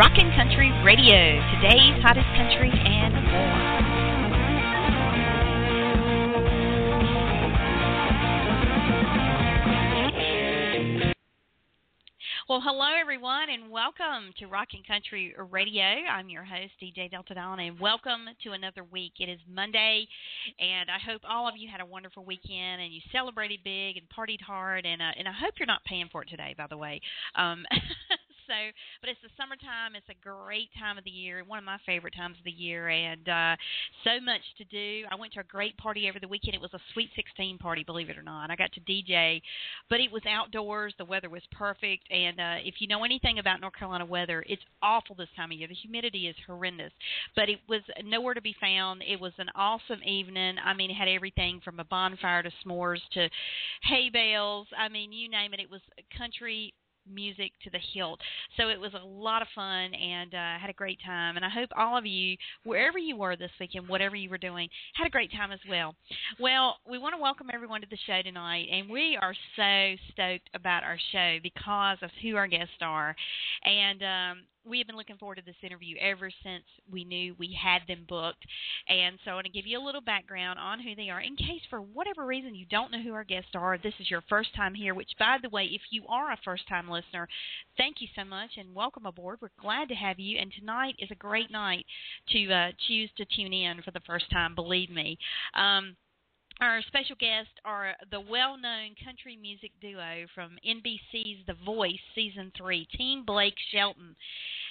Rockin' Country Radio, today's hottest country and more. Well, hello, everyone, and welcome to Rockin' Country Radio. I'm your host, DJ Delta Dawn, and welcome to another week. It is Monday, and I hope all of you had a wonderful weekend, and you celebrated big and partied hard, and I hope you're not paying for it today, by the way. But it's the summertime. It's a great time of the year, one of my favorite times of the year, and so much to do. I went to a great party over the weekend. It was a Sweet 16 party, believe it or not. I got to DJ, but it was outdoors. The weather was perfect, and if you know anything about North Carolina weather, it's awful this time of year. The humidity is horrendous, but it was nowhere to be found. It was an awesome evening. I mean, it had everything from a bonfire to s'mores to hay bales. I mean, you name it. It was country music to the hilt. So it was a lot of fun, and had a great time. And I hope all of you, wherever you were this weekend, whatever you were doing, had a great time as well. Well, we want to welcome everyone to the show tonight, and we are so stoked about our show because of who our guests are. And we have been looking forward to this interview ever since we knew we had them booked. And so I want to give you a little background on who they are in case for whatever reason you don't know who our guests are. This is your first time here, which, by the way, if you are a first-time listener, thank you so much and welcome aboard. We're glad to have you. And tonight is a great night to choose to tune in for the first time, believe me. Our special guests are the well-known country music duo from NBC's The Voice Season 3, Team Blake Shelton.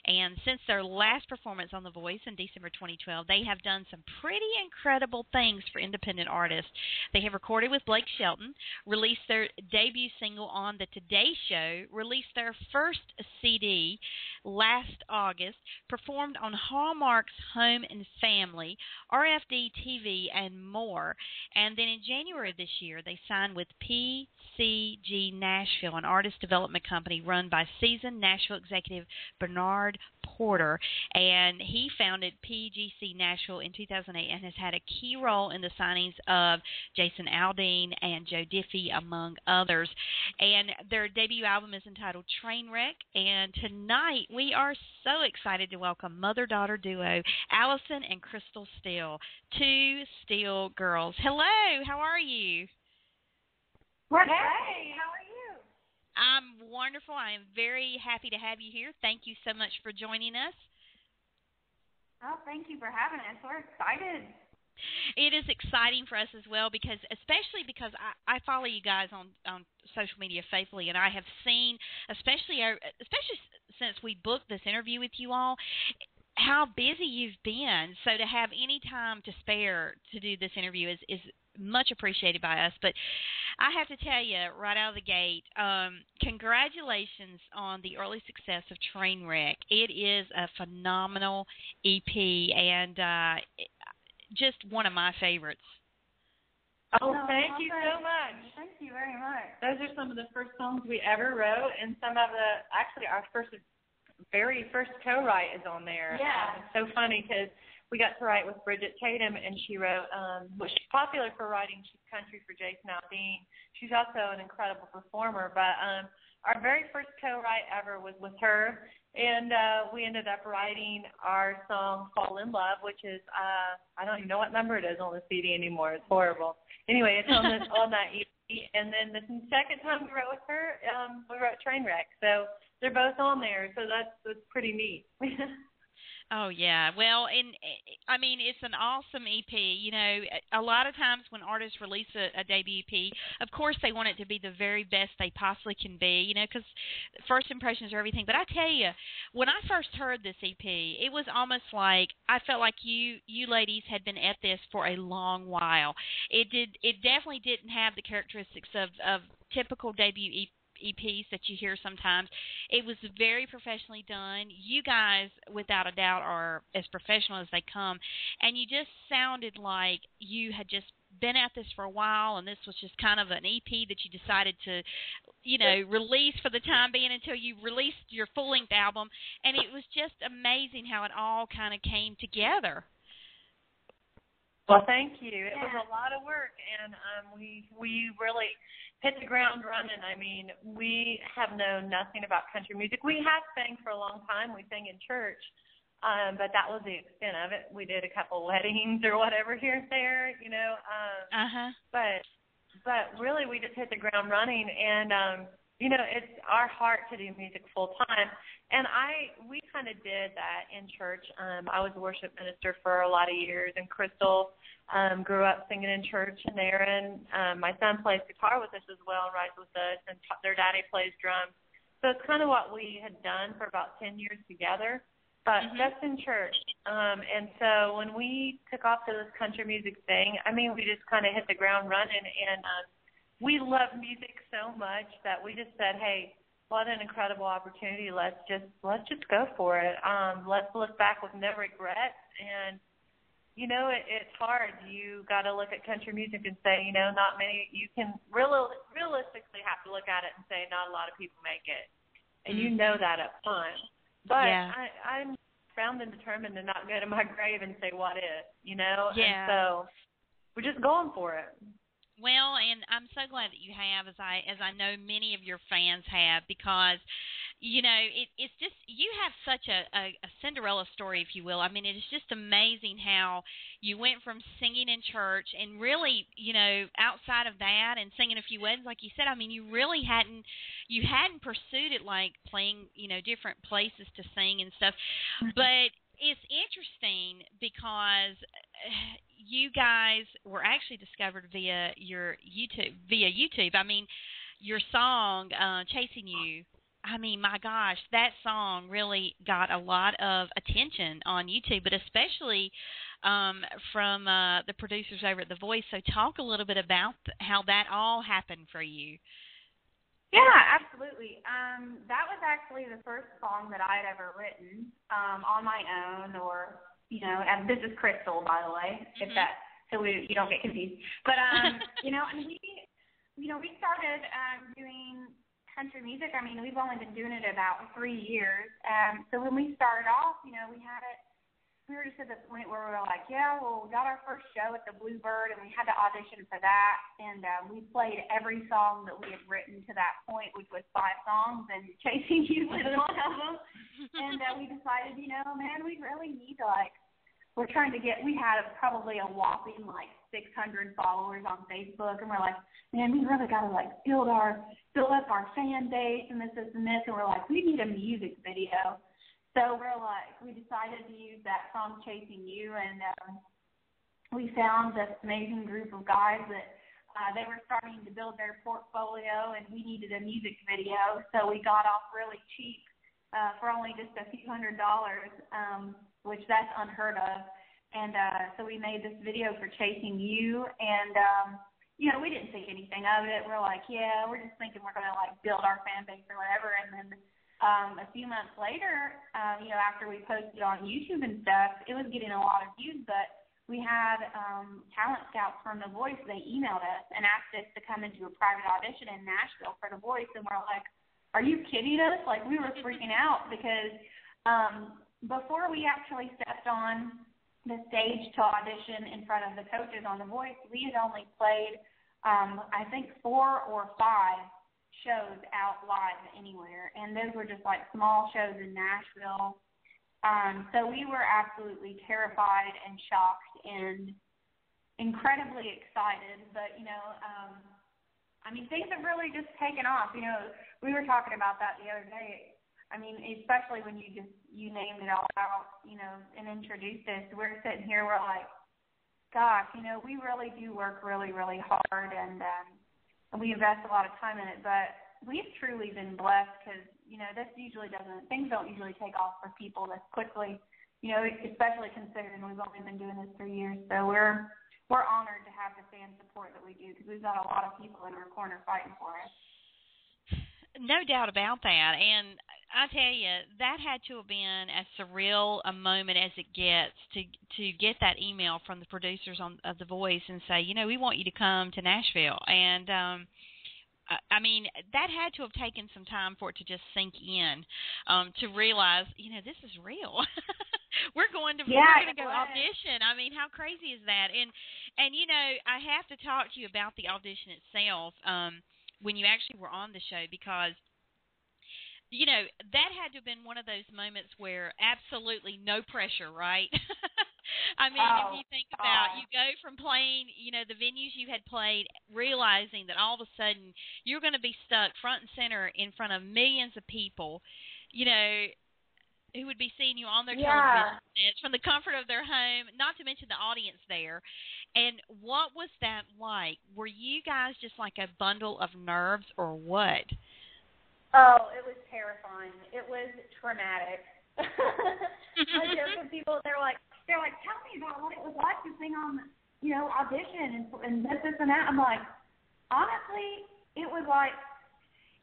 And since their last performance on The Voice in December 2012, they have done some pretty incredible things for independent artists. They have recorded with Blake Shelton, released their debut single on The Today Show, released their first CD last August, performed on Hallmark's Home and Family, RFD TV, and more. And then in January of this year, they signed with PCG Nashville, an artist development company run by seasoned Nashville executive Bernard Porter. And he founded PGC Nashville in 2008 and has had a key role in the signings of Jason Aldean and Joe Diffie, among others. And their debut album is entitled Trainwreck. And tonight we are so excited to welcome mother-daughter duo Allison and Crystal Steele, 2Steel girls. Hello, how are you? We're great. How are you? I'm wonderful. I am very happy to have you here. Thank you so much for joining us. Oh, thank you for having us. We're excited. It is exciting for us as well, because especially because I follow you guys on social media faithfully, and I have seen, especially since we booked this interview with you all, how busy you've been. So to have any time to spare to do this interview is much appreciated by us. But I have to tell you right out of the gate, congratulations on the early success of Trainwreck. It is a phenomenal EP and just one of my favorites. Oh, thank you so much. Thank you very much. Those are some of the first songs we ever wrote, and some of our very first co-write is on there. Yeah. It's so funny because we got to write with Bridget Tatum, and she wrote, she's popular for writing country for Jason Aldean. She's also an incredible performer, but our very first co-write ever was with her, and we ended up writing our song Fall in Love, which is, I don't even know what number it is on the CD anymore. It's horrible. Anyway, it's on that EP, and then the second time we wrote with her, we wrote Trainwreck. So they're both on there, so that's pretty neat. Oh, yeah. Well, and I mean, it's an awesome EP. You know, a lot of times when artists release a debut EP, of course they want it to be the very best they possibly can be, you know, because first impressions are everything. But I tell you, when I first heard this EP, it was almost like I felt like you ladies had been at this for a long while. It definitely didn't have the characteristics of typical debut EPs that you hear sometimes. It was very professionally done. You guys, without a doubt, are as professional as they come, and you just sounded like you had just been at this for a while, and this was just kind of an EP that you decided to, you know, release for the time being until you released your full-length album, and it was just amazing how it all kind of came together. Well, thank you. It was a lot of work, and we really hit the ground running. I mean, we have known nothing about country music. We have sang for a long time. We sang in church, but that was the extent of it. We did a couple weddings or whatever here and there, you know. But really, we just hit the ground running, and you know, it's our heart to do music full time. And we kind of did that in church. I was a worship minister for a lot of years, and Crystal grew up singing in church, and Aaron, my son plays guitar with us as well and rides with us, and their daddy plays drums. So it's kind of what we had done for about 10 years together, but just in church. And so when we took off to this country music thing, I mean, we just kind of hit the ground running, and we love music so much that we just said, hey, what an incredible opportunity. Let's just go for it. Let's look back with no regrets. And, you know, it's hard. You got to look at country music and say, you know, not many. You can realistically have to look at it and say not a lot of people make it. And you know that up front. But yeah. I'm bound and determined to not go to my grave and say what if, you know. Yeah. And so we're just going for it. Well, and I'm so glad that you have, as I know many of your fans have, because, you know, it's just, you have such a Cinderella story, if you will. I mean, it is just amazing how you went from singing in church and really, you know, outside of that and singing a few weddings, like you said, I mean, you really hadn't pursued it like playing, you know, different places to sing and stuff. But it's interesting because you guys were actually discovered via YouTube. I mean, your song, Chasing You, I mean, my gosh, that song really got a lot of attention on YouTube, but especially from the producers over at The Voice. So talk a little bit about how that all happened for you. Yeah, absolutely. That was actually the first song that I had ever written on my own, or, you know, and this is Crystal, by the way, if that, so you don't get confused. But, you know, and we started doing country music. I mean, we've only been doing it about 3 years. So when we started off, you know, we were just at the point where we were like, yeah, well, we got our first show at the Bluebird, and we had to audition for that. And we played every song that we had written to that point, which was 5 songs, and Chasing You was one of them. And we decided, you know, man, we really need to, like, we had probably a whopping, like, 600 followers on Facebook, and we're like, man, we really got to, like, build up our fan base and this, and we're like, we need a music video. So we decided to use that song, Chasing You, and we found this amazing group of guys that they were starting to build their portfolio, and we needed a music video. So we got off really cheap for only just a few $100s, which that's unheard of. And so we made this video for Chasing You, and, you know, we didn't think anything of it. We're like, yeah, we're just thinking we're going to, like, build our fan base or whatever, and then a few months later, you know, after we posted on YouTube and stuff, it was getting a lot of views, but we had talent scouts from The Voice. They emailed us and asked us to come into a private audition in Nashville for The Voice, and we're like, are you kidding us? Like, we were freaking out because before we actually stepped on the stage to audition in front of the coaches on The Voice, we had only played, I think, 4 or 5 shows out live anywhere, and those were just like small shows in Nashville. So we were absolutely terrified and shocked and incredibly excited, but you know, I mean, things have really just taken off. You know, we were talking about that the other day. I mean, especially when you named it all out, you know, and introduced us. We're sitting here, we're like, gosh, you know, we really do work really, really hard, and we invest a lot of time in it, but we've truly been blessed because, you know, things don't usually take off for people this quickly, you know, especially considering we've only been doing this 3 years. So we're honored to have the fan support that we do because we've got a lot of people in our corner fighting for us. No doubt about that. And I tell you, that had to have been as surreal a moment as it gets to get that email from the producers of The Voice and say, you know, we want you to come to Nashville. And, I mean, that had to have taken some time for it to just sink in, to realize, you know, this is real. we're going to go audition. I mean, how crazy is that? And you know, I have to talk to you about the audition itself. when you actually were on the show, because that had to have been one of those moments where absolutely no pressure, right? I mean, if you think about, you go from playing, the venues you had played, realizing that all of a sudden you're going to be stuck front and center in front of millions of people, who would be seeing you on their television sets from the comfort of their home, not to mention the audience there. And what was that like? Were you guys just like a bundle of nerves or what? Oh, it was terrifying. It was traumatic. I joke with people, they're like, tell me about what it was like to sing on, Audition and this and that. I'm like, honestly, it was like,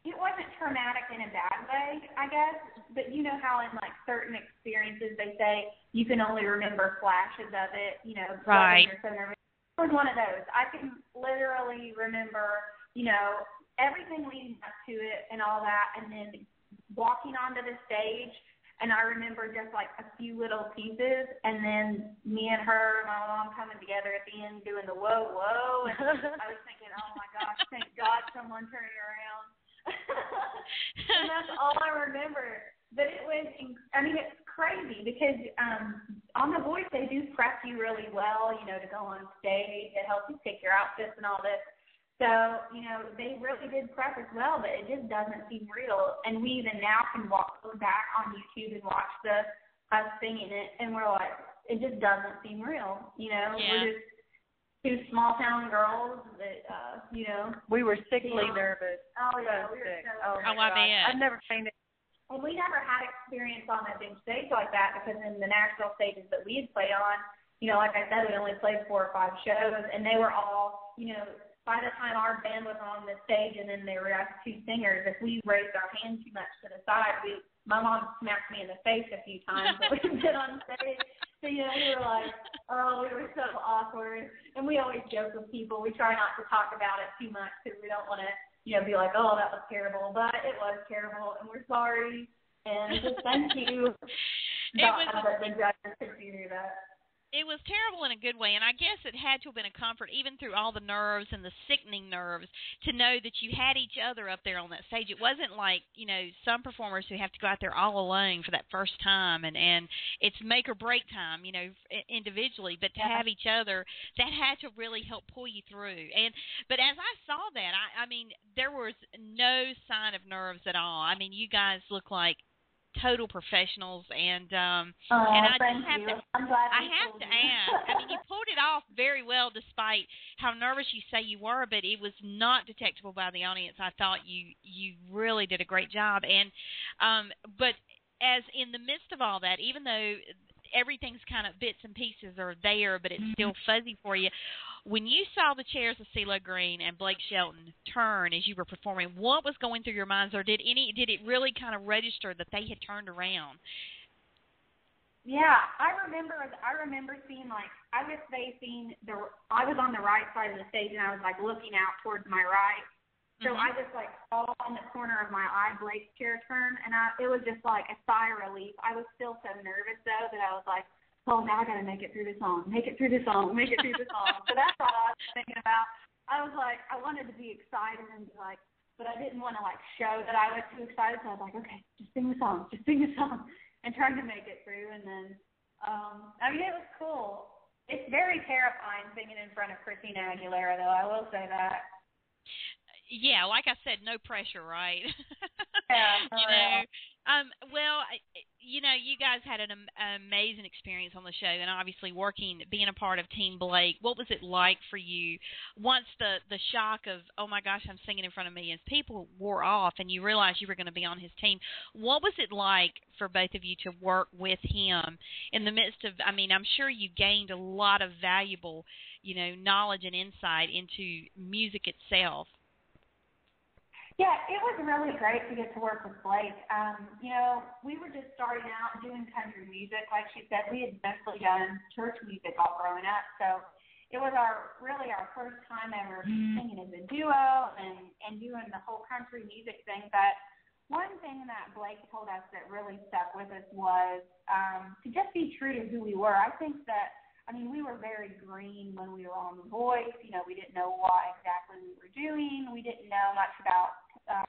it wasn't traumatic in a bad way, I guess, but you know how in like certain experiences they say you can only remember flashes of it, right. You're so nervous. It was one of those. I can literally remember, everything leading up to it and all that, and then walking onto the stage, and I remember just like a few little pieces, and then me and her, my mom coming together at the end doing the whoa, whoa, and I was thinking, oh my gosh, thank God someone turned it around. And that's all I remember. But it was, it's crazy because on The Voice they do prep you really well, to go on stage, to help you pick your outfits and all this. So, they really did prep as well, but it just doesn't seem real. And we even now can go back on YouTube and watch us singing it, and we're like, it just doesn't seem real, Yeah. We're just two small-town girls that, We were sickly nervous. Oh, yeah, so we were sick. so I bet. I've never fainted. And we never had experience on a big stage like that because in the Nashville stages that we had played on, like I said, we only played 4 or 5 shows, and they were all, by the time our band was on the stage and then there were us 2 singers, if we raised our hand too much to the side, my mom smacked me in the face a few times that we'd been on stage. So, we were like, oh, we were so awkward. And we always joke with people. We try not to talk about it too much because we don't want to, be like, oh, that was terrible. But it was terrible, and we're sorry. And just thank you. It was terrible in a good way, and I guess it had to have been a comfort, even through all the nerves and the sickening nerves, to know that you had each other up there on that stage. It wasn't like, some performers who have to go out there all alone for that first time, and it's make or break time, individually, but to have each other, that had to really help pull you through. But as I saw that, I mean, there was no sign of nerves at all. I mean, you guys look like total professionals, and I just have to ask. I mean, you pulled it off very well, despite how nervous you say you were, but it was not detectable by the audience. I thought you really did a great job, and but as in the midst of all that, even though everything's kind of bits and pieces are there, but it's still fuzzy for you. When you saw the chairs of CeeLo Green and Blake Shelton turn as you were performing, what was going through your minds, or did it really kind of register that they had turned around? Yeah, I remember seeing, like, I was on the right side of the stage, and I was like looking out towards my right. So I just like saw in the corner of my eye Blake's chair turn, and it was just like a sigh of relief. I was still so nervous though that I was like, oh, now I gotta make it through the song. So that's all I was thinking about. I was like, I wanted to be excited and be like, but I didn't want to like show that I was too excited. So I was like, okay, just sing the song, and trying to make it through. And then, it was cool. It's very terrifying singing in front of Christina Aguilera, though. I will say that. Yeah, like I said, no pressure, right? Yeah. Well, you guys had an amazing experience on the show, and obviously being a part of Team Blake. What was it like for you once the shock of, oh my gosh, I'm singing in front of millions people wore off, and you realized you were going to be on his team? What was it like for both of you to work with him in the midst of? I mean, I'm sure you gained a lot of valuable, knowledge and insight into music itself. Yeah, it was really great to get to work with Blake. We were just starting out doing country music. Like she said, we had mostly done church music all growing up. So it was our first time ever singing as a duo and doing the whole country music thing. But one thing that Blake told us that really stuck with us was to just be true to who we were. I think that I mean, we were very green when we were on The Voice. You know, we didn't know what exactly we were doing. We didn't know much about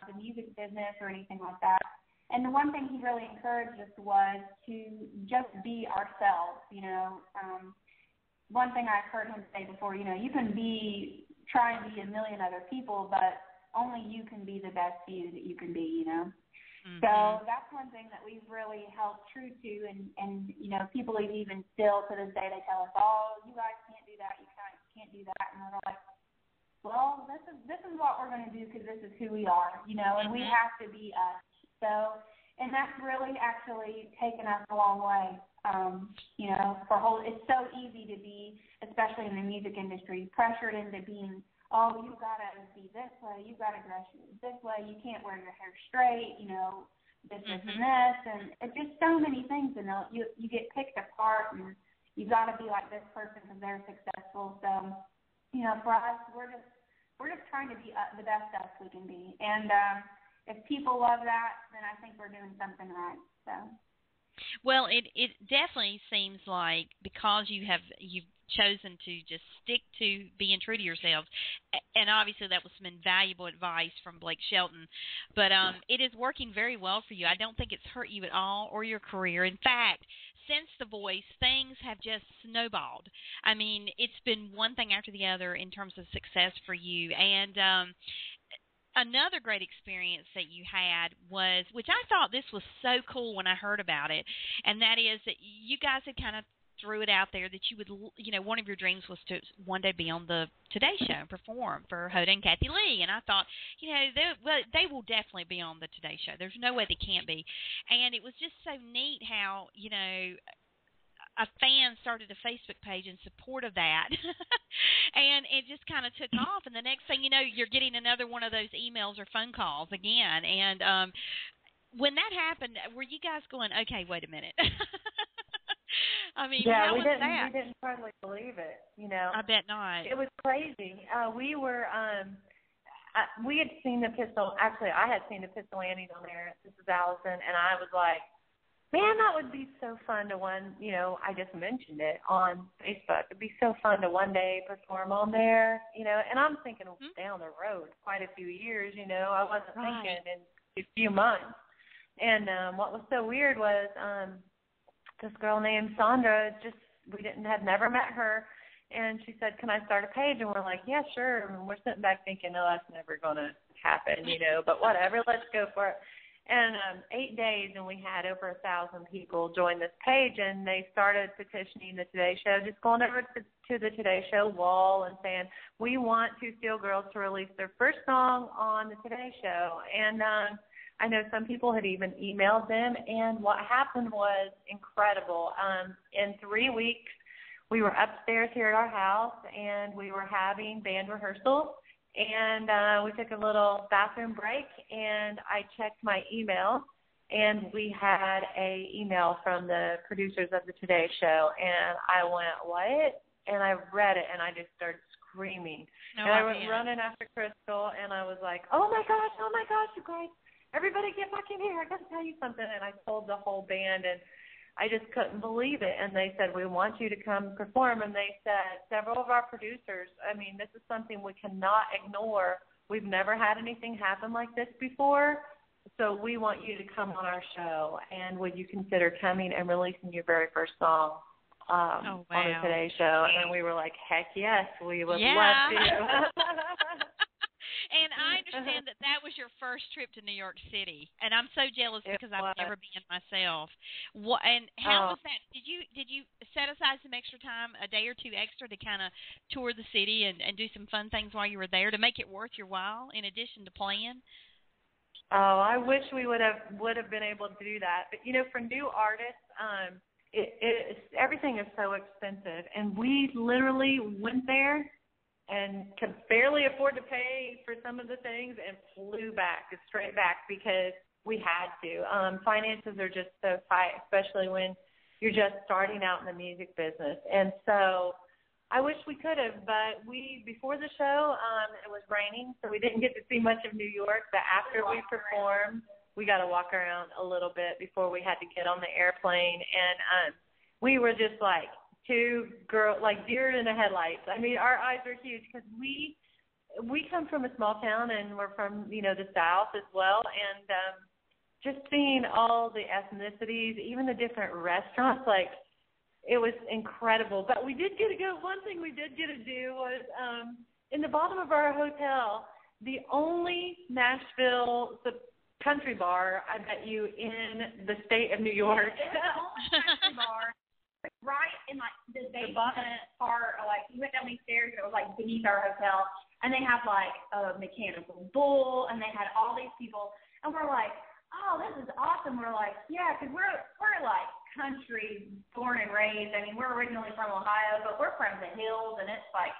the music business or anything like that. And the one thing he really encouraged us was to just be ourselves, you know. One thing I've heard him say before, you know, you can try and be a million other people, but only you can be the best you that you can be, you know. Mm-hmm. So that's one thing that we've really held true to, and you know, people even still to this day, they tell us, oh, you guys can't do that, you can't do that, and we're like, well, this is what we're going to do because this is who we are, you know, and we have to be us. So, and that's really actually taken us a long way. You know, it's so easy to be, especially in the music industry, pressured into being, oh, you got to be this way, you got to dress this way, you can't wear your hair straight, you know, this and this, and it's just so many things, and you get picked apart, and you got to be like this person because they're successful. So, you know, for us, we're just trying to be the best us we can be, and if people love that, then I think we're doing something right. So. Well, it definitely seems like because you've chosen to just stick to being true to yourselves, and obviously that was some invaluable advice from Blake Shelton, but it is working very well for you. I don't think it's hurt you at all or your career. In fact, since The Voice, things have just snowballed. I mean, it's been one thing after the other in terms of success for you, and another great experience that you had was, which I thought this was so cool when I heard about it, and that is that you guys had kind of threw it out there that you would, you know, one of your dreams was to one day be on the Today Show and perform for Hoda and Kathy Lee. And I thought, you know, they will definitely be on the Today Show. There's no way they can't be. And it was just so neat how, you know, a fan started a Facebook page in support of that, and it just kind of took off. And the next thing you know, you're getting another one of those emails or phone calls again. And when that happened, were you guys going, okay, wait a minute? I mean, how was that? We didn't hardly believe it, you know. I bet not. It was crazy. We had seen the Pistol. Actually, I had seen the Pistol Annies on there. This is Allison, and I was like, man, that would be so fun to you know, I just mentioned it on Facebook. It'd be so fun to one day perform on there, you know, and I'm thinking down the road quite a few years, you know. I wasn't thinking in a few months. And what was so weird was this girl named Sandra, had never met her, and she said, can I start a page? And we're like, yeah, sure. And we're sitting back thinking, no, that's never going to happen, you know, but whatever, let's go for it. And 8 days, and we had over 1,000 people join this page, and they started petitioning the Today Show, just going over to the Today Show wall and saying, we want 2Steel girls to release their first song on the Today Show. And I know some people had even emailed them, and what happened was incredible. In 3 weeks, we were upstairs here at our house, and we were having band rehearsals. And we took a little bathroom break, and I checked my email, and we had an email from the producers of the Today Show, and I went, what? And I read it, and I just started screaming. And I went running after Crystal, and I was like, oh, my gosh, you guys, everybody get back in here. I got to tell you something. And I told the whole band, and I just couldn't believe it. And they said, we want you to come perform. And they said, several of our producers, I mean, this is something we cannot ignore. We've never had anything happen like this before. So we want you to come on our show. And would you consider coming and releasing your very first song on the Today Show? And we were like, heck yes, we would love to. And I understand that was your first trip to New York City, and I'm so jealous because I've never been myself. And how was that? Did you set aside some extra time, a day or two extra, to kind of tour the city and do some fun things while you were there to make it worth your while, in addition to playing? Oh, I wish we would have been able to do that. But you know, for new artists, everything is so expensive, and we literally went there and could barely afford to pay for some of the things and flew straight back because we had to. Finances are just so tight, especially when you're just starting out in the music business. And so I wish we could have, but before the show, it was raining, so we didn't get to see much of New York. But after we performed, we got to walk around a little bit before we had to get on the airplane. And we were just like two girls, like deer in the headlights. I mean, our eyes are huge because we come from a small town and we're from, the South as well. And just seeing all the ethnicities, even the different restaurants, like, it was incredible. But we did get to go, one thing we did get to do was in the bottom of our hotel, the only Nashville country bar, I bet you, in the state of New York. The only country bar, right in like the basement part, like you went down these stairs, it was like beneath our hotel, and they have like a mechanical bull, and they had all these people, and we're like, oh, this is awesome. We're like, yeah, because we're like country, born and raised. I mean, we're originally from Ohio, but we're from the hills, and it's like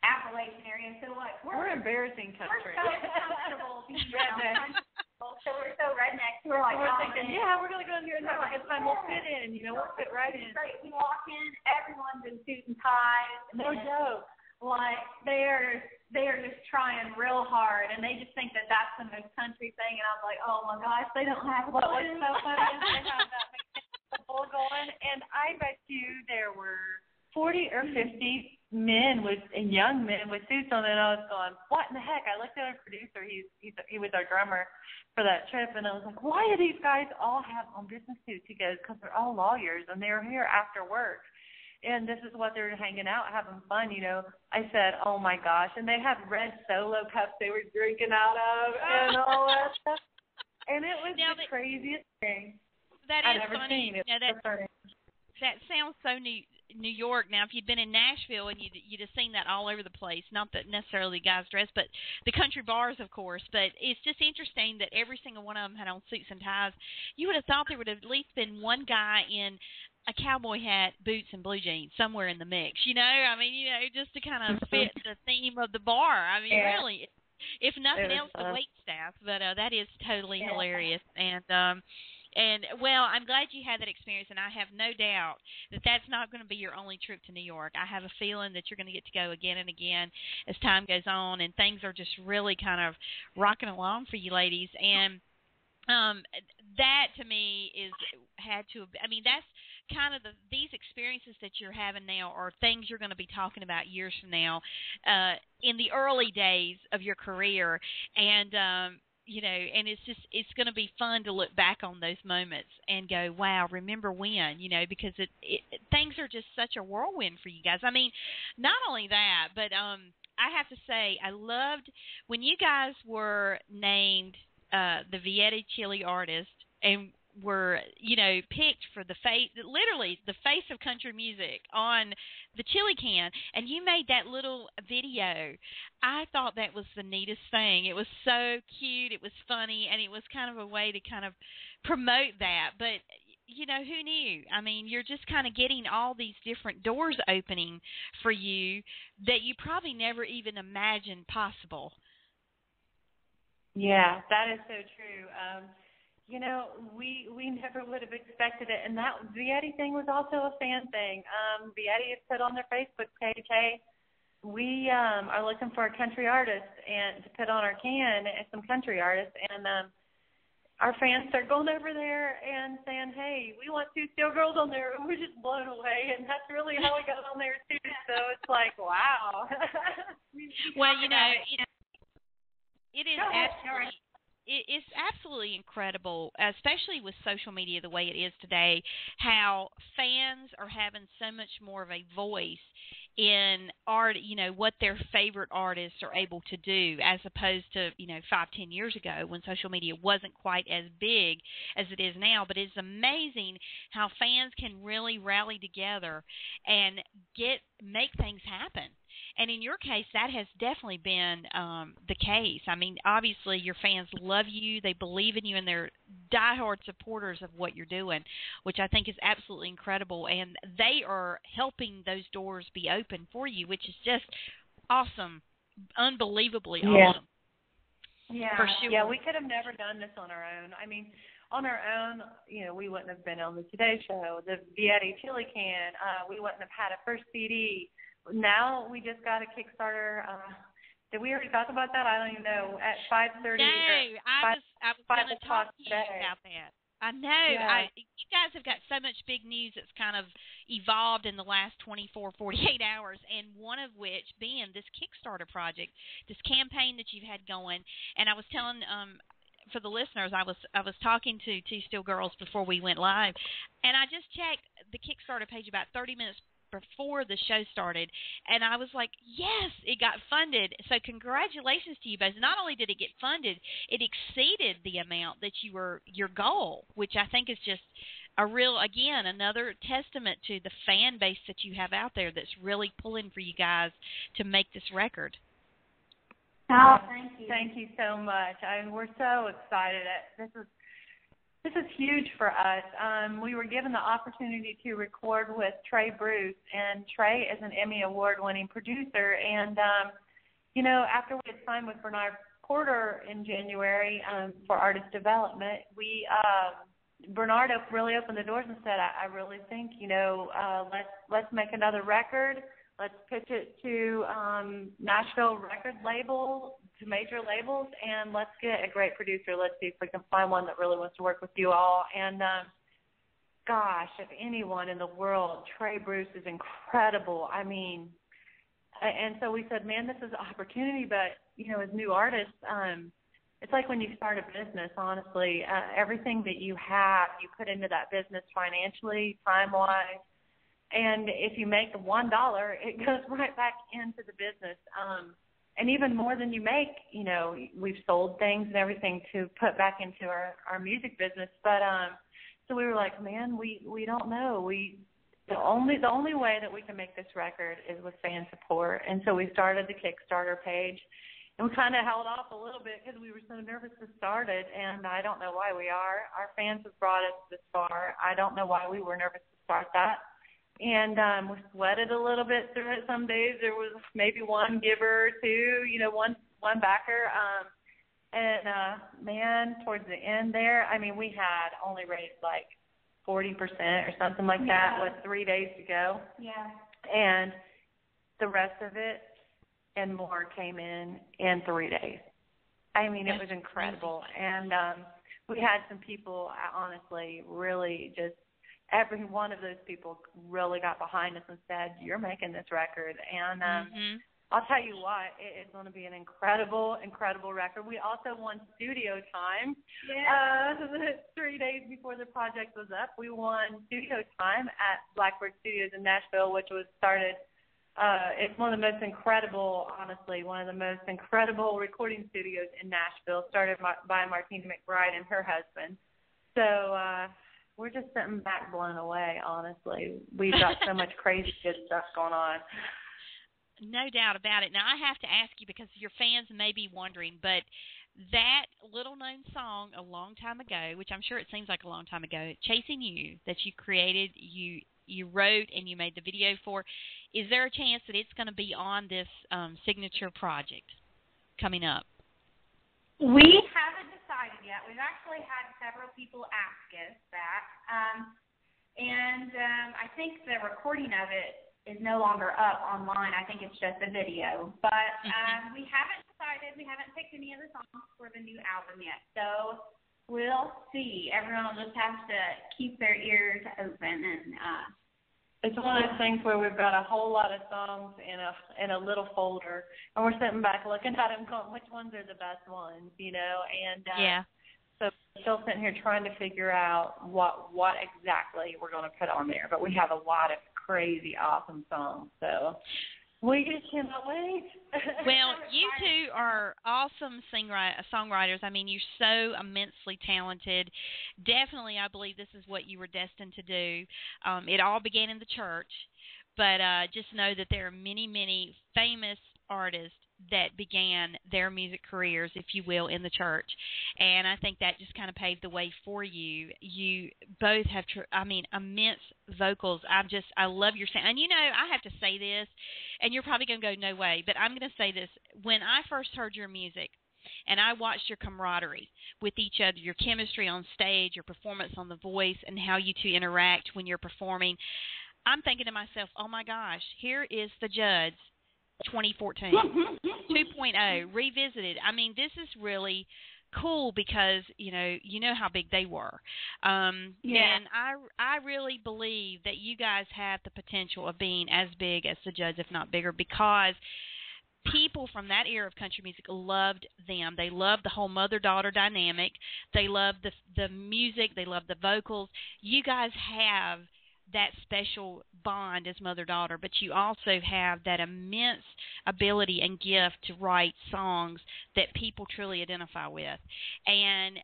Appalachian area, so like we're embarrassing country. We're so comfortable being country. So we're so redneck. We're like, we're thinking, yeah, we're gonna go in here and have a good time. We'll fit in, we'll fit right in. Great. We walk in, everyone's in suits and ties. No joke. Like they are just trying real hard, and they just think that that's the most country thing. And I was like, oh my gosh, they don't have what was so funny is they have that mechanical bull going, and I bet you there were 40 or 50 men and young men with suits on, and I was going, what in the heck? I looked at our producer. He was our drummer for that trip, and I was like, why do these guys all have on business suits? He goes, because they're all lawyers, and they were here after work, and this is what they're hanging out, having fun, I said, oh my gosh, and they had red Solo cups they were drinking out of, and all that stuff, and it was the craziest thing I've ever seen. That sounds so New York. Now, if you'd been in Nashville and you'd have seen that all over the place, not that necessarily the guys dressed, but the country bars, of course. But it's just interesting that every single one of them had on suits and ties. You would have thought there would have at least been one guy in a cowboy hat, boots, and blue jeans somewhere in the mix. I mean, just to kind of fit the theme of the bar. I mean, really, if nothing else, the wait staff. But that is totally hilarious. And, well, I'm glad you had that experience, and I have no doubt that that's not going to be your only trip to New York. I have a feeling that you're going to get to go again and again as time goes on, and things are just really kind of rocking along for you ladies. And that, to me, that's kind of these experiences that you're having now are things you're going to be talking about years from now in the early days of your career. And, and it's going to be fun to look back on those moments and go, wow, remember when, because things are just such a whirlwind for you guys. I mean, not only that, but I have to say, I loved when you guys were named the Vietti Chili Artist and were, picked for literally the face of country music on the chili can, and you made that little video. I thought that was the neatest thing. It was so cute, it was funny, and it was kind of a way to kind of promote that. But, who knew? I mean, you're just kind of getting all these different doors opening for you that you probably never even imagined possible. Yeah, that is so true. We never would have expected it, and that Vietti thing was also a fan thing. Vietti has put on their Facebook page, hey, we are looking for a country artist and to put on our can and some country artists, and our fans start going over there and saying, hey, we want 2Steel girls on there, and we're just blown away, and that's really how we got on there too. So it's like, wow. Well, it is absolutely. It's absolutely incredible, especially with social media the way it is today, how fans are having so much more of a voice in art, what their favorite artists are able to do, as opposed to, 5-10 years ago when social media wasn't quite as big as it is now. But it's amazing how fans can really rally together and make things happen. And in your case, that has definitely been the case. I mean, obviously, your fans love you. They believe in you, and they're diehard supporters of what you're doing, which I think is absolutely incredible. And they are helping those doors be open for you, which is just awesome, unbelievably awesome. Yeah. For sure. Yeah, we could have never done this on our own. I mean, on our own, we wouldn't have been on the Today Show, the Vietti Chili Can. We wouldn't have had a first CD. Now we just got a Kickstarter. Did we already talk about that? I don't even know. At 5:30. No, I was going to talk to you about that. I know. Yeah. You guys have got so much big news that's kind of evolved in the last 24, 48 hours, and one of which being this Kickstarter project, this campaign that you've had going. And I was telling for the listeners, I was talking to 2Steel girls before we went live, and I just checked the Kickstarter page about 30 minutes before the show started, and I was like, yes, it got funded. So congratulations to you both. Not only did it get funded, it exceeded the amount that your goal, which I think is just a real, again, another testament to the fan base that you have out there that's really pulling for you guys to make this record. Oh, thank you. Thank you so much. We're so excited. This is huge for us. We were given the opportunity to record with Trey Bruce, and Trey is an Emmy Award-winning producer. And, after we had signed with Bernard Porter in January for artist development, Bernard really opened the doors and said, I really think, let's make another record. Let's pitch it to Nashville record label, to major labels, and let's get a great producer. Let's see if we can find one that really wants to work with you all. And, gosh, if anyone in the world, Trey Bruce is incredible. I mean, and so we said, man, this is an opportunity, but, as new artists, it's like when you start a business, honestly. Everything that you have, you put into that business financially, time-wise. And if you make $1, it goes right back into the business. And even more than you make, we've sold things and everything to put back into our music business. But so we were like, man, we don't know. The only way that we can make this record is with fan support. And so we started the Kickstarter page. And we kind of held off a little bit because we were so nervous to start it. And I don't know why we are. Our fans have brought us this far. I don't know why we were nervous to start that. And we sweated a little bit through it. Some days there was maybe one giver or two, one backer. Man, towards the end there, we had only raised like 40% or something like that with 3 days to go. Yeah. And the rest of it and more came in 3 days. It was incredible. And we had some people, honestly, really just, every one of those people really got behind us and said, you're making this record. And I'll tell you what, it is going to be an incredible, incredible record. We also won studio time. 3 days before the project was up, we won studio time at Blackbird Studios in Nashville, which was started. It's one of the most incredible, honestly, one of the most incredible recording studios in Nashville, started by Martina McBride and her husband. So, we're just sitting back blown away, honestly. We've got so much crazy good stuff going on. No doubt about it. Now, I have to ask you, because your fans may be wondering, but that little-known song a long time ago, which I'm sure it seems like a long time ago, Chasing You, that you created, you wrote, and you made the video for, is there a chance that it's going to be on this signature project coming up? We haven't decided yet. We've actually had several people ask us that. I think the recording of it is no longer up online. I think it's just a video. But we haven't decided. We haven't picked any of the songs for the new album yet. So we'll see. Everyone will just have to keep their ears open. And it's one of those things where we've got a whole lot of songs in a little folder, and we're sitting back looking at them going, which ones are the best ones, And so we're still sitting here trying to figure out what exactly we're going to put on there. But we have a lot of crazy, awesome songs, so we just cannot wait. Well, you two are awesome songwriters. You're so immensely talented. Definitely, I believe this is what you were destined to do. It all began in the church, but just know that there are many, many famous artists that began their music careers, if you will, in the church. And I think that just kind of paved the way for you. You both have, immense vocals. I love your sound. And, I have to say this, and you're probably going to go, no way, but I'm going to say this. When I first heard your music, and I watched your camaraderie with each other, your chemistry on stage, your performance on The Voice, and how you two interact when you're performing, I'm thinking to myself, oh, my gosh, here is the Judds 2014, 2.0, revisited. This is really cool because you know how big they were. And I really believe that you guys have the potential of being as big as the Judds, if not bigger, because people from that era of country music loved them. They loved the whole mother-daughter dynamic. They loved the music. They loved the vocals. You guys have that special bond as mother-daughter, but you also have that immense ability and gift to write songs that people truly identify with. And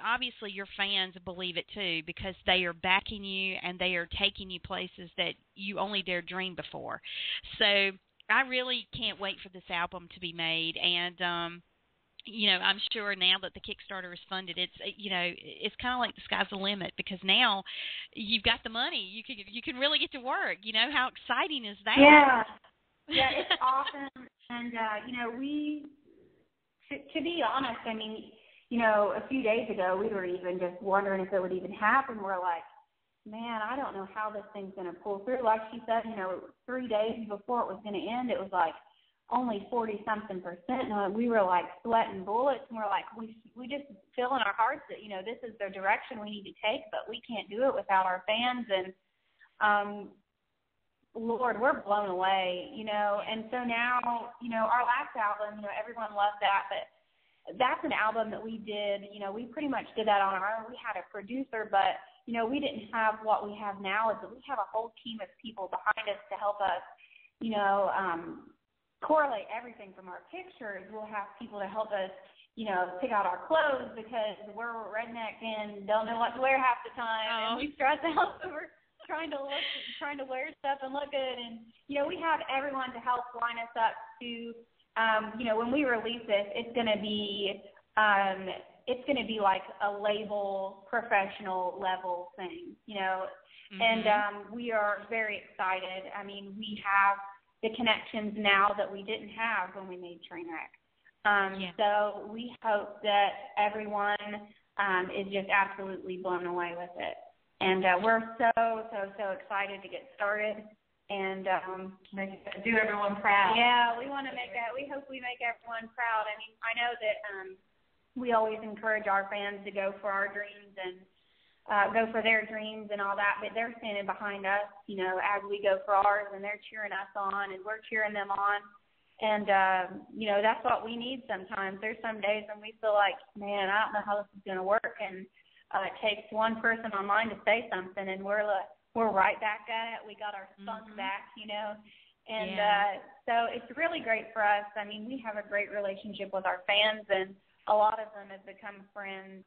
obviously your fans believe it too, because they are backing you and they are taking you places that you only dared dream before. So I really can't wait for this album to be made, and I'm sure now that the Kickstarter is funded, it's kind of like the sky's the limit, because now you've got the money. You can really get to work. How exciting is that? Yeah, it's awesome. And we, to be honest, I mean, a few days ago we were even just wondering if it would even happen. We're like, man, I don't know how this thing's going to pull through. Like she said, 3 days before it was going to end, it was like only 40-something%. And we were like sweating bullets, and we're like, we just feel in our hearts that, this is the direction we need to take, but we can't do it without our fans. And, Lord, we're blown away, And so now, our last album, everyone loved that, but that's an album that we did, we pretty much did that on our own. We had a producer, but we didn't have what we have now. Is that we have a whole team of people behind us to help us, correlate everything from our pictures. We'll have people to help us, pick out our clothes, because we're redneck and don't know what to wear half the time. Oh. And we stress out over trying to wear stuff and look good. And, we have everyone to help line us up to, when we release this, it's going to be like a label, professional level thing, and we are very excited. I mean, we have the connections now that we didn't have when we made Trainwreck. So we hope that everyone is just absolutely blown away with it. And we're so excited to get started and do everyone proud. Yeah, we hope we make everyone proud. I mean, I know that we always encourage our fans to go for our dreams and go for their dreams and all that, but they're standing behind us, as we go for ours, and they're cheering us on, and we're cheering them on. And, that's what we need sometimes. There's some days when we feel like, man, I don't know how this is going to work, and it takes one person online to say something, and we're right back at it. We got our spunk back, And so it's really great for us. I mean, we have a great relationship with our fans, and a lot of them have become friends,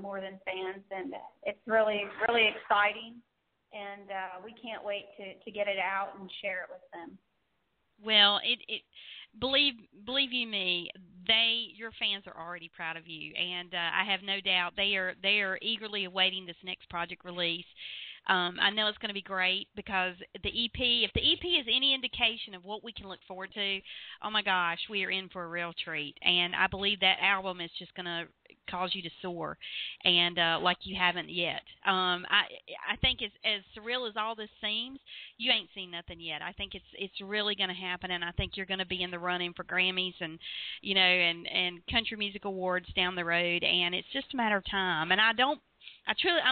more than fans, and it's really, really exciting, and we can't wait to get it out and share it with them. Well, believe you me, your fans are already proud of you, and I have no doubt they are eagerly awaiting this next project release. I know it's going to be great, because if the EP is any indication of what we can look forward to, oh my gosh, we are in for a real treat. And I believe that album is just going to cause you to soar, and like you haven't yet. I think as surreal as all this seems, you ain't seen nothing yet. I think it's really going to happen, and I think you're going to be in the running for Grammys and and country music awards down the road, and it's just a matter of time. And I'm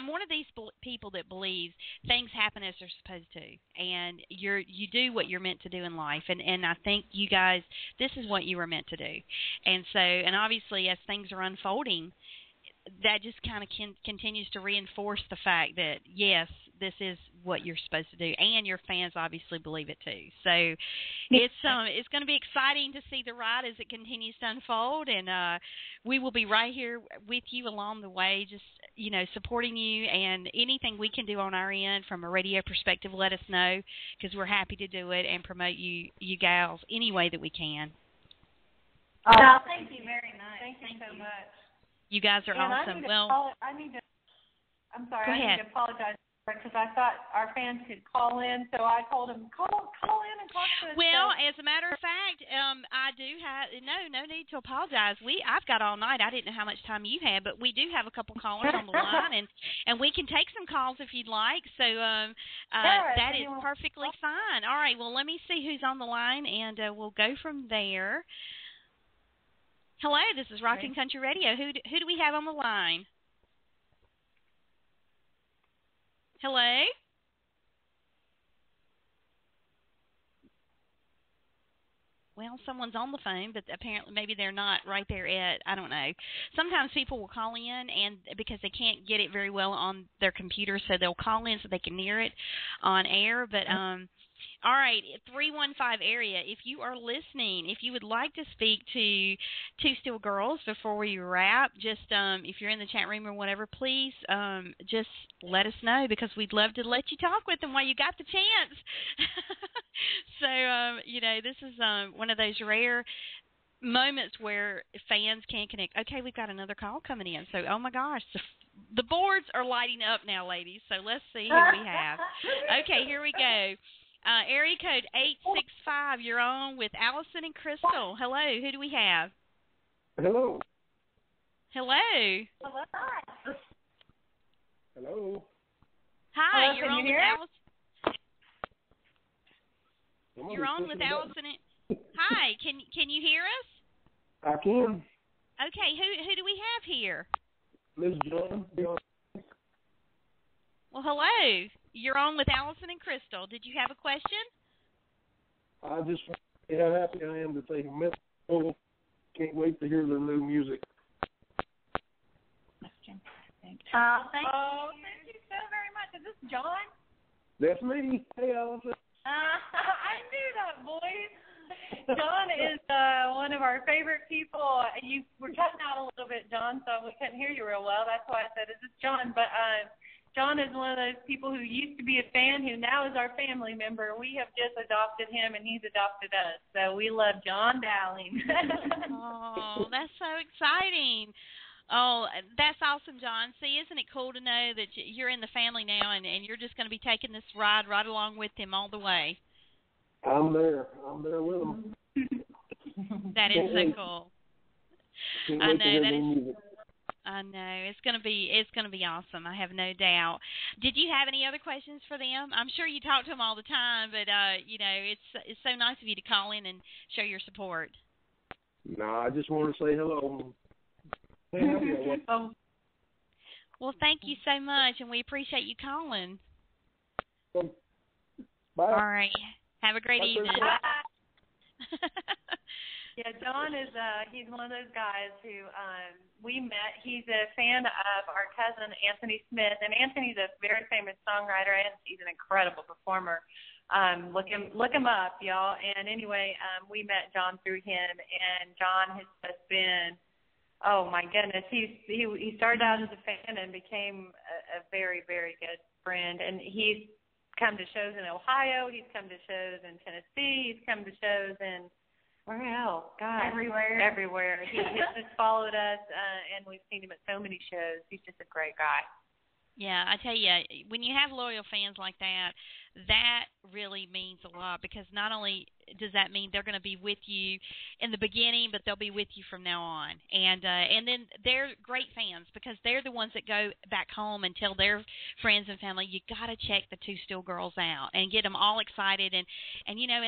one of these people that believes things happen as they're supposed to, and you do what you're meant to do in life, and I think you guys, this is what you were meant to do. And so, and obviously as things are unfolding, that just kind of continues to reinforce the fact that, yes, this is what you're supposed to do, and your fans obviously believe it too. So it's going to be exciting to see the ride as it continues to unfold, and we will be right here with you along the way, just supporting you, and anything we can do on our end from a radio perspective, let us know, because we're happy to do it and promote you gals any way that we can. Oh, thank you very much. Thank you so much. You guys are awesome. I need to apologize because I thought our fans could call in, so I told them call in and talk to us. Well, as a matter of fact, I do have no need to apologize. I've got all night. I didn't know how much time you had, but we do have a couple callers on the line, and we can take some calls if you'd like. So that is perfectly fine. All right. Well, let me see who's on the line, and we'll go from there. Hello, this is Rockin Country Radio. Who do we have on the line? Hello? Well, someone's on the phone, but apparently maybe they're not right there at, I don't know. Sometimes people will call in and because they can't get it very well on their computer, so they'll call in so they can hear it on air. But, all right, 315 area, if you are listening, if you would like to speak to 2Steel Girls before we wrap, just if you're in the chat room or whatever, please just let us know because we'd love to let you talk with them while you got the chance. So, this is one of those rare moments where fans can connect. Okay, we've got another call coming in. So, oh, my gosh, the boards are lighting up now, ladies. So let's see who we have. Okay, here we go. Area code 865, you're on with Allison and Crystal. Hello, who do we have? Hello. Hello. Hello. Hi, hello, you're on with Allison. You're on with Allison. Hi, can you hear us? I can. Okay, who do we have here? Miss John. Well, hello. You're on with Allison and Crystal. Did you have a question? I just want to say how happy I am that they met. Can't wait to hear their new music. Thank you so very much. Is this John? That's me. Hey, Allison. I knew that, boys. John is one of our favorite people. You were cutting out a little bit, John, so we couldn't hear you real well. That's why I said, is this John? But John is one of those people who used to be a fan who now is our family member. We have just adopted him, and he's adopted us. So we love John Dowling. Oh, that's so exciting. Oh, that's awesome, John. See, isn't it cool to know that you're in the family now and you're just going to be taking this ride right along with him all the way? I'm there with them. That is so cool. I know that is. I know it's gonna be awesome. I have no doubt. Did you have any other questions for them? I'm sure you talk to them all the time, but it's so nice of you to call in and show your support. No, I just want to say hello. Well, thank you so much, and we appreciate you calling. Bye. All right. Have a great evening. Yeah, John is he's one of those guys who we met. He's a fan of our cousin Anthony Smith, and Anthony's a very famous songwriter and he's an incredible performer. Look him up, y'all. And anyway, we met John through him, and John has just been, oh my goodness, he started out as a fan and became a very, very good friend. And he's come to shows in Ohio, he's come to shows in Tennessee, he's come to shows in where else? God, everywhere. He just followed us, and we've seen him at so many shows. He's just a great guy. Yeah, I tell you, when you have loyal fans like that, that really means a lot because not only does that mean they're going to be with you in the beginning, but they'll be with you from now on. And then they're great fans because they're the ones that go back home and tell their friends and family, you got to check the 2Steel Girls out and get them all excited. And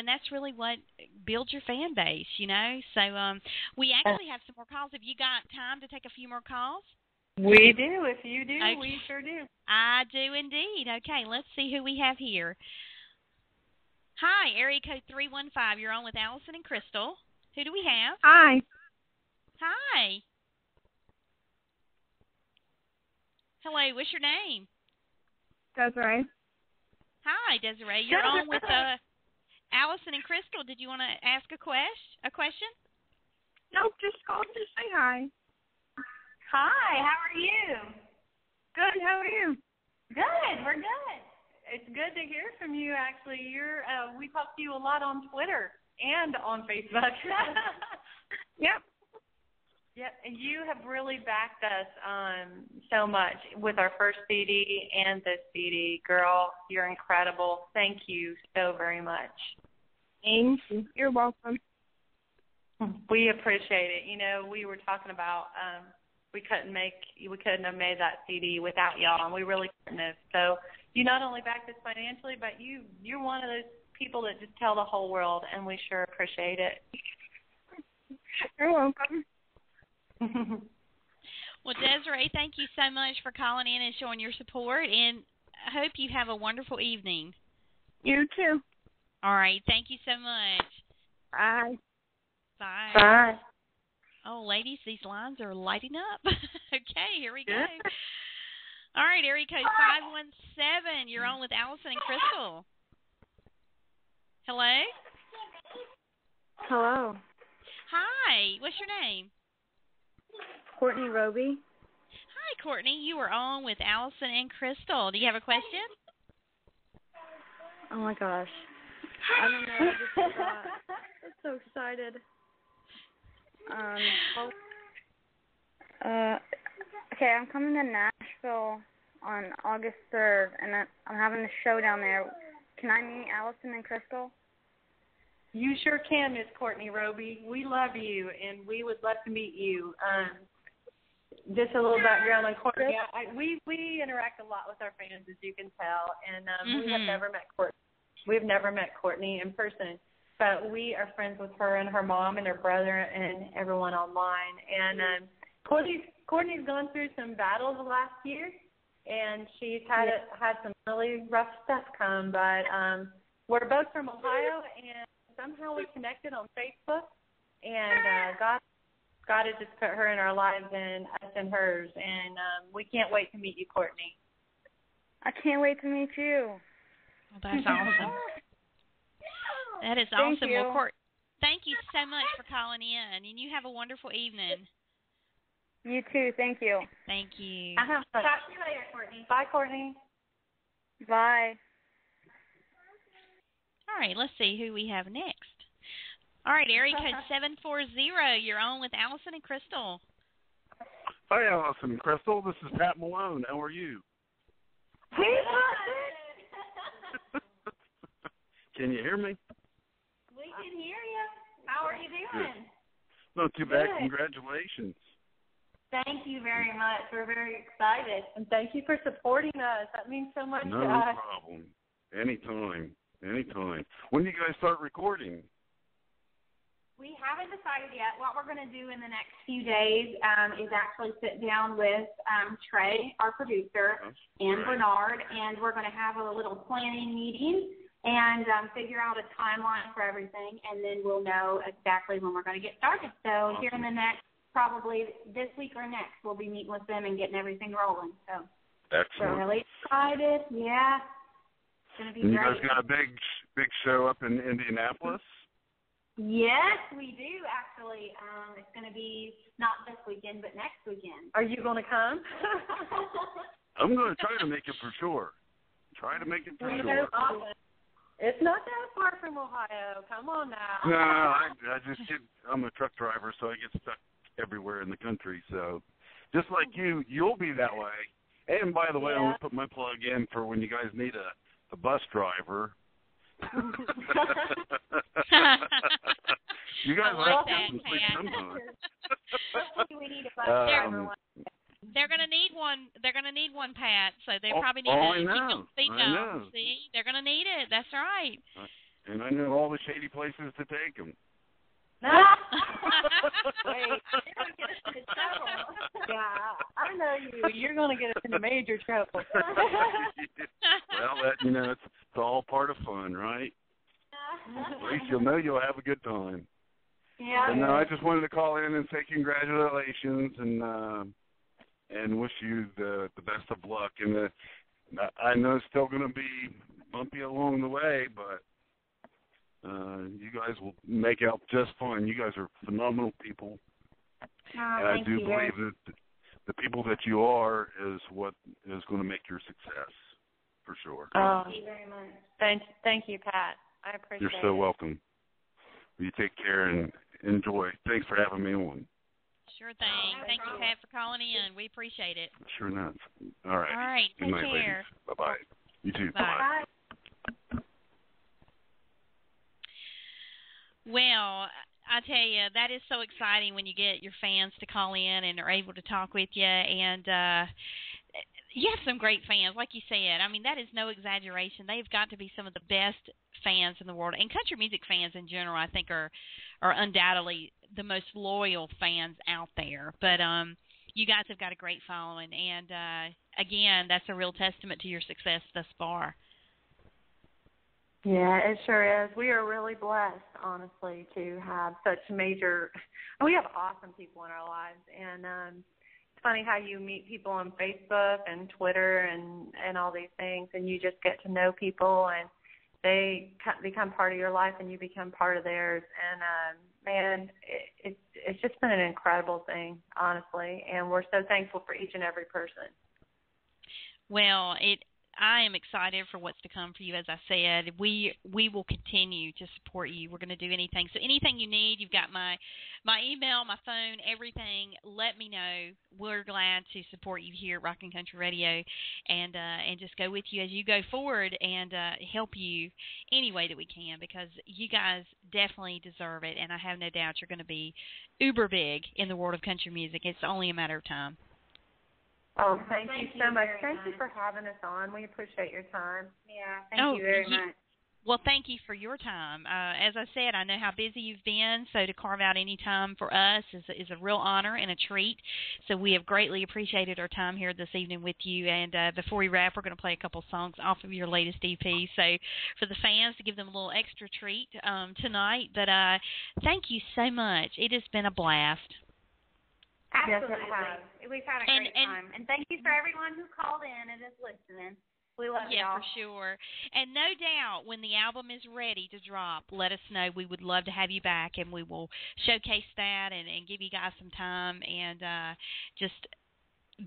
that's really what builds your fan base, So we actually have some more calls. Have you got time to take a few more calls? We do. If you do, okay. We sure do. I do indeed. Okay, let's see who we have here. Hi, area code 315. You're on with Allison and Crystal. Who do we have? Hi. Hi. Hello, what's your name? Desiree. Hi, Desiree. You're on with Allison and Crystal. Did you want to ask a question? Nope, just called to say hi. Hi, how are you? Good, how are you? Good, we're good. It's good to hear from you, actually. We talk to you a lot on Twitter and on Facebook. Yep. Yep, and you have really backed us so much with our first CD and this CD. Girl, you're incredible. Thank you so very much. Thank you. You're welcome. We appreciate it. We were talking about we couldn't have made that CD without y'all, and we really couldn't have. So you not only backed us financially, but you're one of those people that just tell the whole world, and we sure appreciate it. You're welcome. Well, Desiree, thank you so much for calling in and showing your support, and I hope you have a wonderful evening. You too. All right. Thank you so much. Bye. Bye. Bye. Oh, ladies, these lines are lighting up. Okay, here we go. All right, area code 517. You're on with Allison and Crystal. Hello? Hello. Hi. What's your name? Courtney Roby. Hi, Courtney. You are on with Allison and Crystal. Do you have a question? Oh my gosh. I don't know. I just forgot. I'm so excited. Okay, I'm coming to Nashville on August 3rd, and I'm having a show down there. Can I meet Allison and Crystal? You sure can, Miss Courtney Roby. We love you, and we would love to meet you. Just a little background on Courtney. We interact a lot with our fans, as you can tell, and we have never met Courtney. We've never met Courtney in person, but we are friends with her and her mom and her brother and everyone online. And Courtney's gone through some battles the last year, and she's had some really rough stuff come. But we're both from Ohio, and somehow we connected on Facebook, and God has just put her in our lives and us in hers, and we can't wait to meet you, Courtney. I can't wait to meet you. Well, that's awesome. That is Thank awesome. you. Well, thank you so much for calling in, and you have a wonderful evening. You too. Thank you. Thank you. Talk to you later, Courtney. Bye, Courtney. Bye. All right, let's see who we have next. All right, area code 740. You're on with Allison and Crystal. Hi, Allison and Crystal. This is Pat Malone. How are you? Can you hear me? We can hear you. How are you doing? Not too bad. Good. Congratulations. Thank you very much. We're very excited. And thank you for supporting us. That means so much No to us. problem. Anytime. When do you guys start recording? We haven't decided yet. What we're going to do in the next few days is actually sit down with Trey, our producer, and Bernard, and we're going to have a little planning meeting and figure out a timeline for everything, and then we'll know exactly when we're going to get started. So here in the next, probably this week or next, we'll be meeting with them and getting everything rolling. So Excellent. we're really excited. Yeah. It's going to be and great. you guys got a big show up in Indianapolis? Yes, we do, actually. It's going to be not this weekend, but next weekend. Are you going to come? I'm going to try to make it for sure. Sure. Awesome. It's not that far from Ohio. Come on now. No, I just I'm a truck driver, so I get stuck everywhere in the country. So just like you'll be that way. And by the way, I'm going to put my plug in for when you guys need a bus driver. You guys like have that, to sleep sometime. We need a bus driver one. They're gonna need one. They're gonna need one, Pat. So they probably need I to keep know. them feet I know. up. See, they're gonna need it. That's right. And I know all the shady places to take them. Wait, you're going to get us into trouble. Yeah, I know you. You're going to get us into major trouble. Well, it's all part of fun, right? At least you'll know you'll have a good time. Yeah. And I just wanted to call in and say congratulations and wish you the best of luck. And I know it's still going to be bumpy along the way, but you guys will make out just fine. You guys are phenomenal people. And I do believe that the people that you are is what is going to make your success, for sure. Thank you very much. Thank you, Pat. I appreciate it. You're so welcome. You take care and enjoy. Thanks for having me on. Sure thing. Thank you, Pat, for calling in. We appreciate it. Sure enough. All right. All right. Good Take night, care. ladies. Bye-bye. You too. Bye. Bye-bye. Well, I tell you, that is so exciting when you get your fans to call in and are able to talk with you. And you have some great fans, like you said. I mean, that is no exaggeration. They've got to be some of the best fans in the world, and country music fans in general, I think, are undoubtedly the most loyal fans out there. But you guys have got a great following, and again, that's a real testament to your success thus far. Yeah, it sure is. We are really blessed, honestly, to have such major. We have awesome people in our lives, and it's funny how you meet people on Facebook and Twitter and all these things, and you just get to know people, and they become part of your life, and you become part of theirs. And man, it's just been an incredible thing, honestly, and we're so thankful for each and every person. Well, I am excited for what's to come for you. As I said, we will continue to support you. We're going to do anything. So anything you need, you've got my email, my phone, everything. Let me know. We're glad to support you here at Rockin' Country Radio, and just go with you as you go forward and help you any way that we can, because you guys definitely deserve it, and I have no doubt you're going to be uber big in the world of country music. It's only a matter of time. Oh, thank you so much. Thank you for having us on. We appreciate your time. Yeah, thank you very much. Well, thank you for your time. As I said, I know how busy you've been, so to carve out any time for us is a real honor and a treat. So we have greatly appreciated our time here this evening with you. And before we wrap, we're going to play a couple songs off of your latest EP. So for the fans, to give them a little extra treat tonight. But thank you so much. It has been a blast. Absolutely. Yes, we've had a great time. And thank you for everyone who called in and is listening. We love y'all. Yeah, for sure. And no doubt when the album is ready to drop, let us know. We would love to have you back, and we will showcase that and give you guys some time and just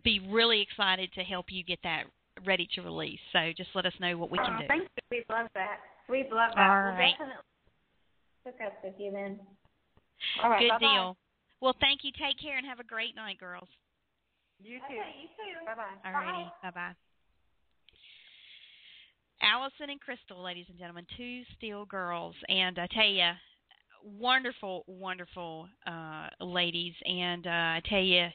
be really excited to help you get that ready to release. So just let us know what we can do. Thank you. We'd love that. We'd love that. All right. We'll definitely hook up with you then. All right, good bye-bye. deal. Well, thank you. Take care and have a great night, girls. You too. Okay, you too. Bye-bye. All righty. Bye-bye. Allison and Crystal, ladies and gentlemen, 2Steel girls. And I tell you, wonderful, wonderful ladies. And I tell you,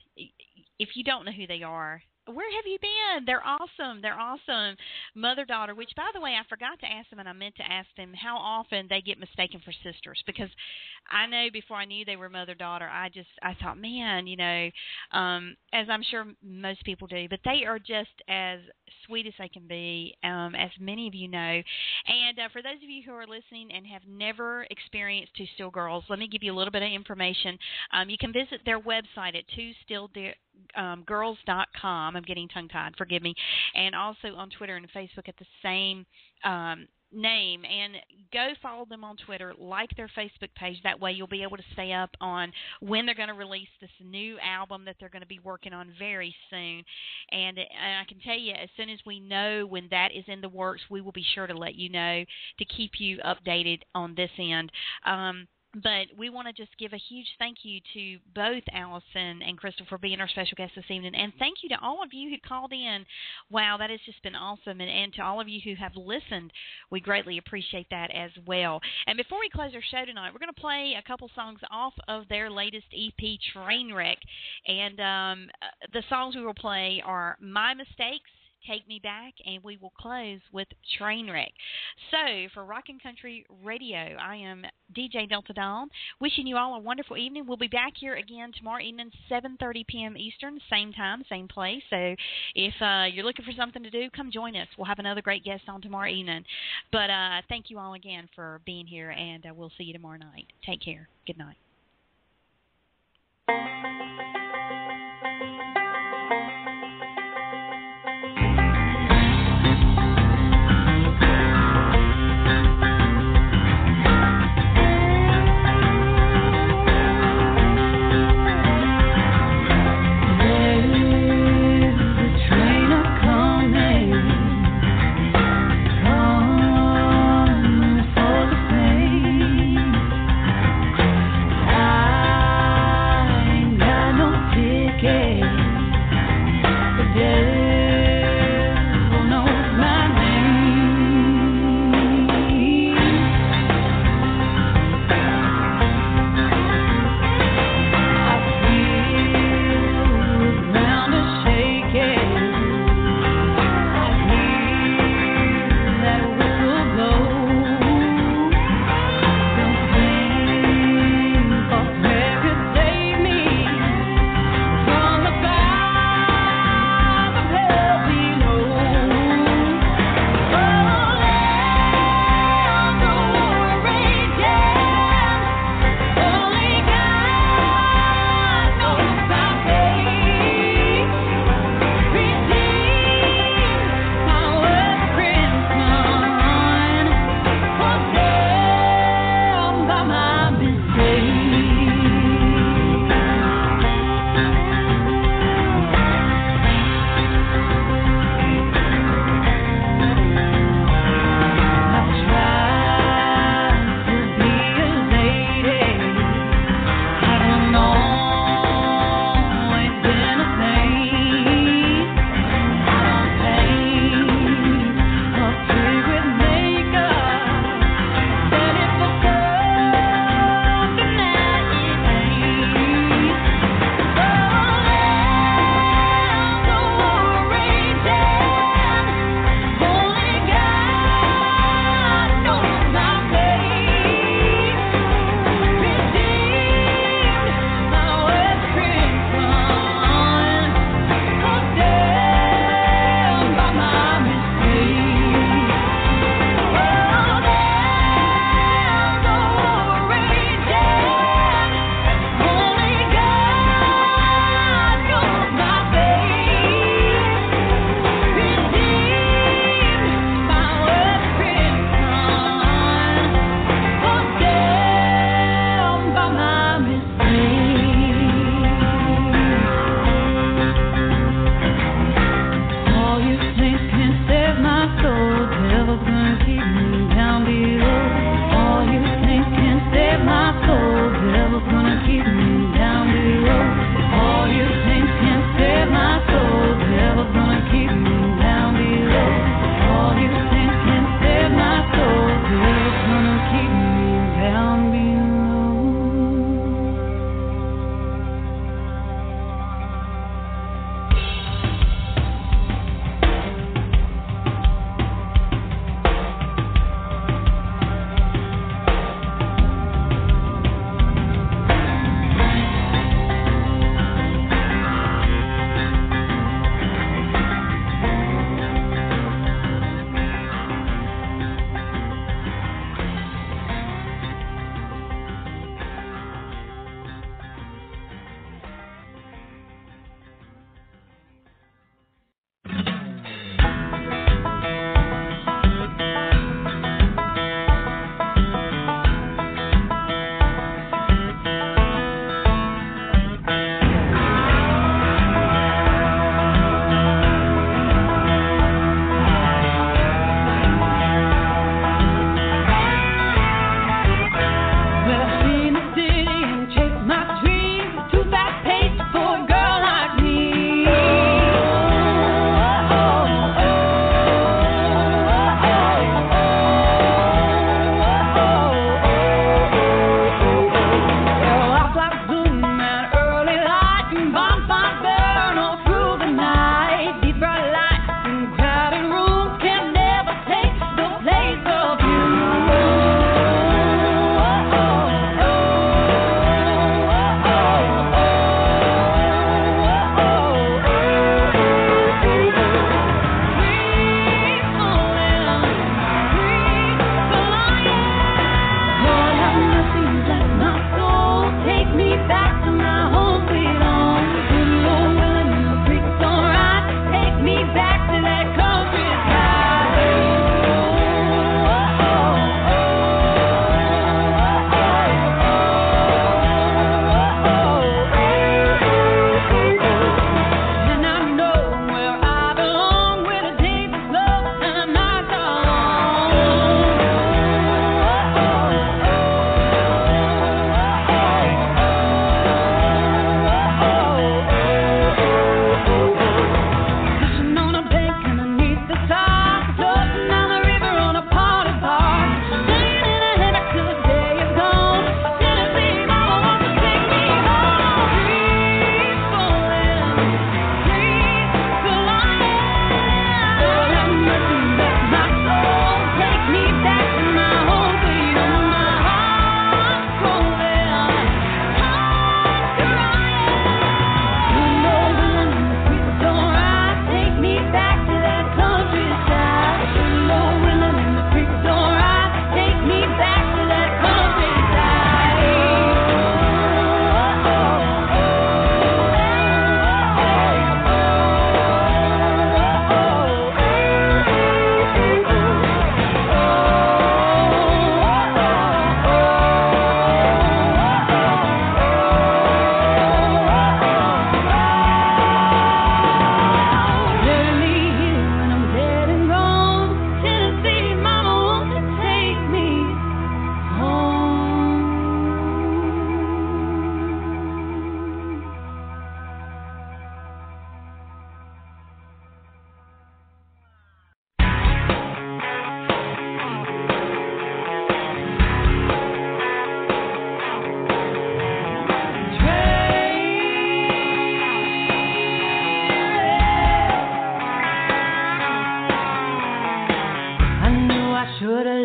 if you don't know who they are, where have you been? They're awesome. They're awesome. Mother-daughter, which, by the way, I forgot to ask them, and I meant to ask them how often they get mistaken for sisters, because I know before I knew they were mother-daughter, I thought, man, as I'm sure most people do, but they are just as sweet as they can be, as many of you know. And for those of you who are listening and have never experienced 2Steel girls, let me give you a little bit of information. You can visit their website at 2steelgirls.com. I'm getting tongue-tied, forgive me. And also on Twitter and Facebook at the same name. And go follow them on Twitter, like their Facebook page. That way you'll be able to stay up on when they're going to release this new album that they're going to be working on very soon. And I can tell you, as soon as we know when that is in the works, we will be sure to let you know to keep you updated on this end. But we want to just give a huge thank you to both Allison and Crystal for being our special guests this evening. And thank you to all of you who called in. Wow, that has just been awesome. And to all of you who have listened, we greatly appreciate that as well. And before we close our show tonight, we're going to play a couple songs off of their latest EP, Trainwreck. And the songs we will play are My Mistakes, Take Me Back, and we will close with Trainwreck. So, for Rockin' Country Radio, I am DJ Delta Dawn, wishing you all a wonderful evening. We'll be back here again tomorrow evening, 7:30 p.m. Eastern, same time, same place. So, if you're looking for something to do, come join us. We'll have another great guest on tomorrow evening. But thank you all again for being here, and we'll see you tomorrow night. Take care. Good night.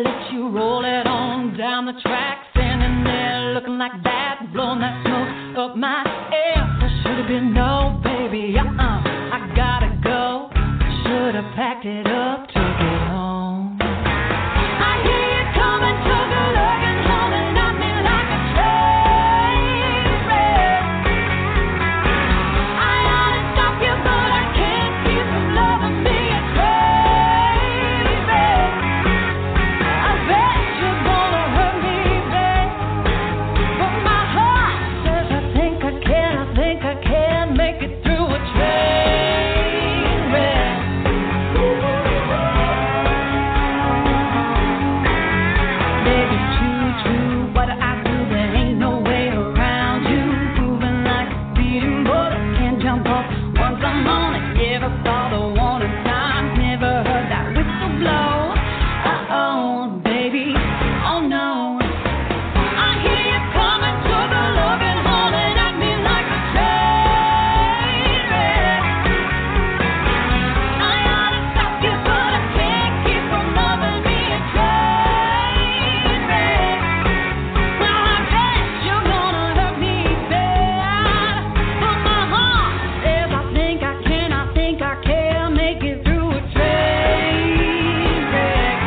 let you roll it on down the track, standing there looking like that, blowing that smoke up my ass. I should have been no, baby, I gotta go. Should have packed it up, took it home. I hear you coming, took a look and holding at me like a train wreck. I ought to stop you, but I can't keep from loving me a crazy wreck. I bet you're gonna hurt me, babe, but my heart says I think I can make it through a train wreck. Baby, true, what I do, there ain't no way around you. Moving like a speeding boat, I can't jump off once I'm on it. Never saw the warning signs, never heard that whistle blow. Uh-oh, baby, oh no. I hear you coming, took a look and holding at me like a train wreck. I ought to stop you, but I can't keep from loving me a train wreck. Well, I bet you're gonna hurt me bad, but my heart says I think I can make it through a train wreck.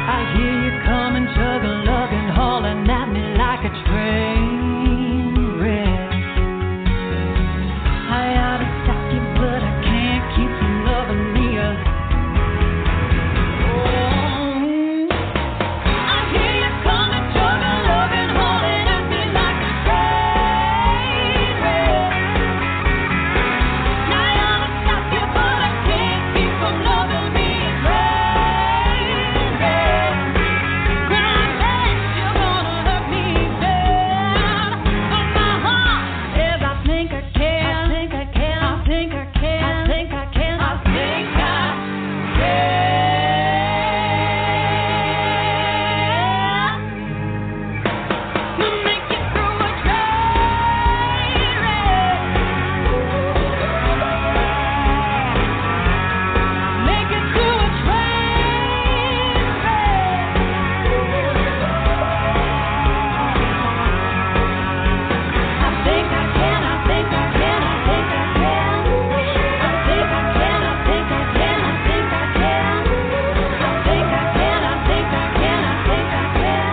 I hear you coming, chug-a-lugging, hauling at me like a train wreck. I ought to stop you, but I can't keep from loving me. I hear you coming, chug-a-lugging, hauling at me like a train wreck. I ought to stop you, but I can't keep from loving me a train wreck. Well, I bet you're gonna hurt me bad, but my heart says I think I can. Make it through a train wreck. Make it through a train wreck. I think I can. I think I can. I think I can. I think I can. I think I can. I think I can. I think I can. I think I can. I think I can.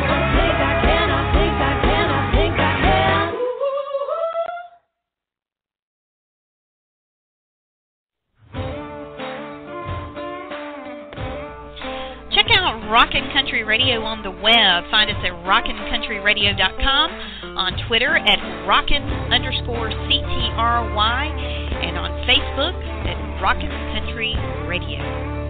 I think I can. I think I can. I think I can. Check out Rockin' Country Radio on the web. Find us at rockincountryradio.com, on Twitter at Rockin_CTRY, and on Facebook at Rockin' Country Radio.